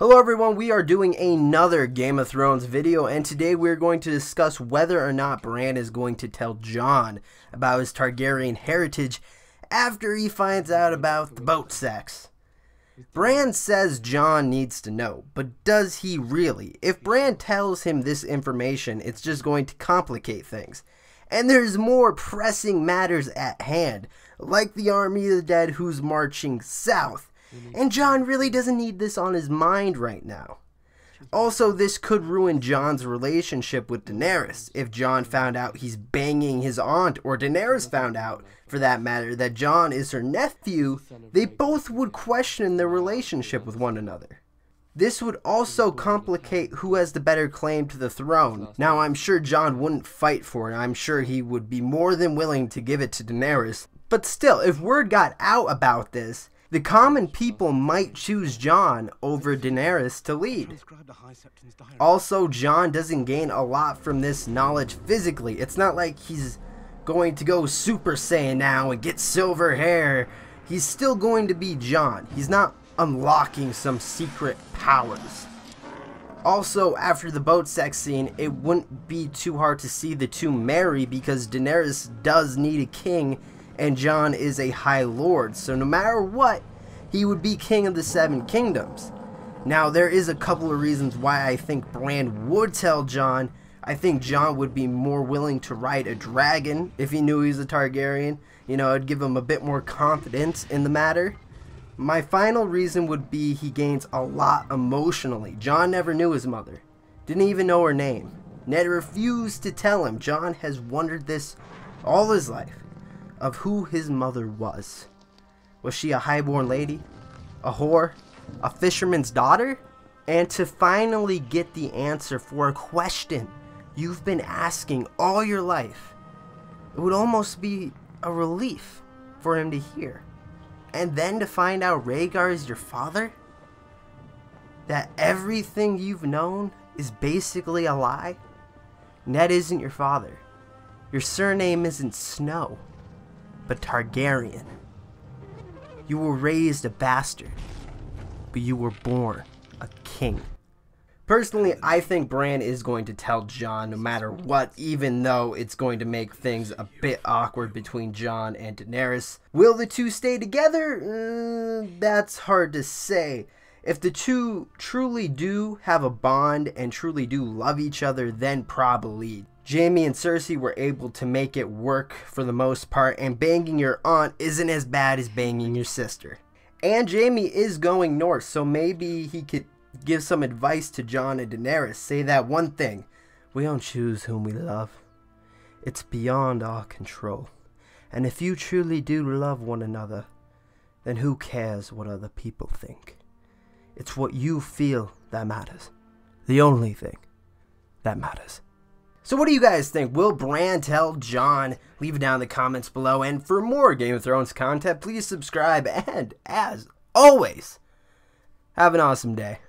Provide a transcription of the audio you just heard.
Hello everyone, we are doing another Game of Thrones video, and today we're going to discuss whether or not Bran is going to tell Jon about his Targaryen heritage after he finds out about the boat sex. Bran says Jon needs to know, but does he really? If Bran tells him this information, it's just going to complicate things. And there's more pressing matters at hand, like the army of the dead who's marching south. And Jon really doesn't need this on his mind right now. Also, this could ruin Jon's relationship with Daenerys. If Jon found out he's banging his aunt, or Daenerys found out, for that matter, that Jon is her nephew, they both would question their relationship with one another. This would also complicate who has the better claim to the throne. Now, I'm sure Jon wouldn't fight for it. I'm sure he would be more than willing to give it to Daenerys. But still, if word got out about this, the common people might choose Jon over Daenerys to lead. Also, Jon doesn't gain a lot from this knowledge physically. It's not like he's going to go Super Saiyan now and get silver hair. He's still going to be Jon. He's not unlocking some secret powers. Also, after the boat sex scene, it wouldn't be too hard to see the two marry because Daenerys does need a king and Jon is a High Lord, so no matter what, he would be king of the Seven Kingdoms. Now, there is a couple of reasons why I think Bran would tell Jon. I think Jon would be more willing to ride a dragon if he knew he was a Targaryen. You know, it'd give him a bit more confidence in the matter. My final reason would be he gains a lot emotionally. Jon never knew his mother. Didn't even know her name. Ned refused to tell him. Jon has wondered this all his life, of who his mother was. Was she a highborn lady? A whore? A fisherman's daughter? And to finally get the answer for a question you've been asking all your life, it would almost be a relief for him to hear. And then to find out Rhaegar is your father? That everything you've known is basically a lie? Ned isn't your father. Your surname isn't Snow, but Targaryen. You were raised a bastard, but you were born a king. Personally, I think Bran is going to tell Jon no matter what, even though it's going to make things a bit awkward between Jon and Daenerys. Will the two stay together? That's hard to say. If the two truly do have a bond and truly do love each other, then probably. Jaime and Cersei were able to make it work for the most part, and banging your aunt isn't as bad as banging your sister. And Jaime is going north, so maybe he could give some advice to Jon and Daenerys. Say that one thing: we don't choose whom we love. It's beyond our control. And if you truly do love one another, then who cares what other people think? It's what you feel that matters. The only thing that matters. So what do you guys think? Will Bran tell Jon? Leave it down in the comments below. And for more Game of Thrones content, please subscribe. And as always, have an awesome day.